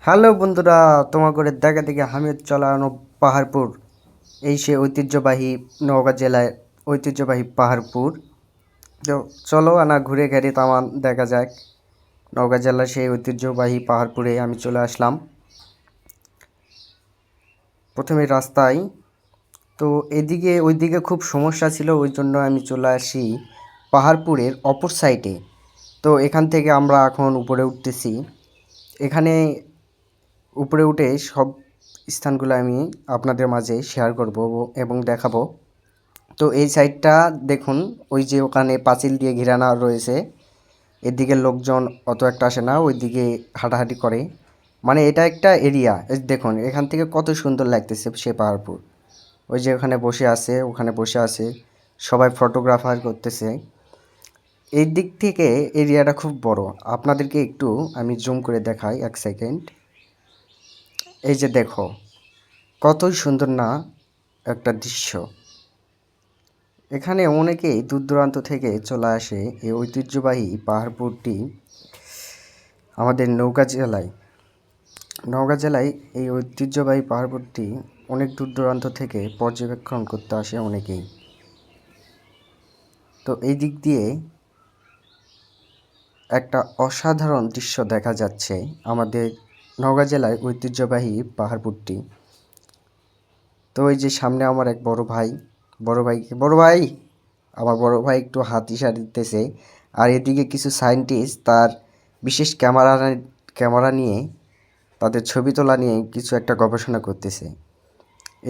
Hello বন্ধুরা, তোমার করে দেখা দেখি হামিদ চালানো পাহাড়পুর এই সে ঐতিহ্যবাহী নওগাঁ জেলায় ঐতিহ্যবাহী পাহাড়পুর। তো চলো আনা ঘুরে ঘেরে তামান দেখা যাক। নওগাঁ জেলার সেই ঐতিহ্যবাহী পাহাড়পুরে আমি চলে আসলাম। প্রথমে রাস্তায় তো এদিকে ওইদিকে খুব সমস্যা ছিল, ওই জন্য আমি চলে আসি পাহাড়পুরের অপর সাইডে। তো এখান থেকে আমরা এখন উপরে উঠতেছি। এখানে উপরে উঠে সব স্থানগুলো আমি আপনাদের মাঝে শেয়ার করব এবং দেখাবো। তো এই সাইডটা দেখুন, ওই যে ওখানে পাঁচিল দিয়ে ঘেরানো রয়েছে, এদিকে লোকজন অত একটা আসে না, ওইদিকে হাঁটাহাঁটি করে। মানে এটা একটা এরিয়া, দেখুন এখান থেকে কত সুন্দর লাগতেছে সে পাহাড়পুর। ওই যে ওখানে বসে আছে, ওখানে বসে আছে, সবাই ফটোগ্রাফার করতেছে। এই দিক থেকে এরিয়াটা খুব বড়। আপনাদেরকে একটু আমি জুম করে দেখাই, এক সেকেন্ড। এই যে দেখো, কতই সুন্দর না একটা দৃশ্য। এখানে অনেকেই দূর দূরান্ত থেকে চলে আসে এই ঐতিহ্যবাহী পাহাড়পুরটি আমাদের নওগাঁ জেলায় এই ঐতিহ্যবাহী পাহাড়পুরটি অনেক দূর দূরান্ত থেকে পর্যবেক্ষণ করতে আসে অনেকেই। তো এই দিক দিয়ে একটা অসাধারণ দৃশ্য দেখা যাচ্ছে আমাদের নওগাঁ জেলায় ঐতিহ্যবাহী পাহাড়পুরটি। তো এই যে সামনে আমার এক বড় ভাই আমার বড় ভাই একটু হাত ইশারা দিতেছে। আর এদিকে কিছু সায়েন্টিস্ট তার বিশেষ ক্যামেরা নিয়ে তাদের ছবি তোলা নিয়ে কিছু একটা গবেষণা করতেছে।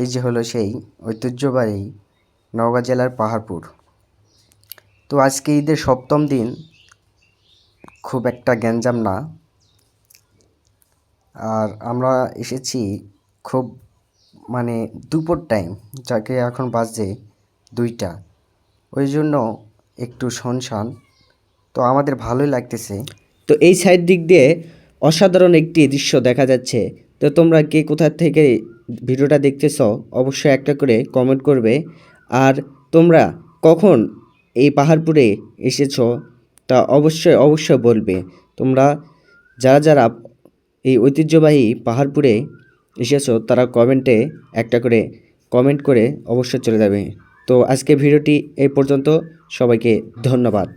এই যে হলো সেই ঐতিহ্যবাহী নওগাঁ জেলার পাহাড়পুর। তো আজকে ঈদের সপ্তম দিন, খুব একটা গ্যাঞ্জাম না। আর আমরা এসেছি খুব মানে দুপুর টাইম, যাকে এখন বাজে 2টা, ওই জন্য একটু শুনশান। তো আমাদের ভালোই লাগতেছে। তো এই সাইড দিক দিয়ে অসাধারণ একটি দৃশ্য দেখা যাচ্ছে। তো তোমরা কে কোথা থেকে ভিডিওটা দেখতেছ অবশ্যই একটা করে কমেন্ট করবে। আর তোমরা কখন এই পাহাড়পুরে এসেছো তা অবশ্যই বলবে। তোমরা যারা এই ঐতিহ্যবাহী পাহাড়পুরে এসেছো তারা কমেন্টে একটা করে কমেন্ট করে অবশ্যই চলে যাবে। তো আজকে ভিডিওটি এই পর্যন্ত, সবাইকে ধন্যবাদ।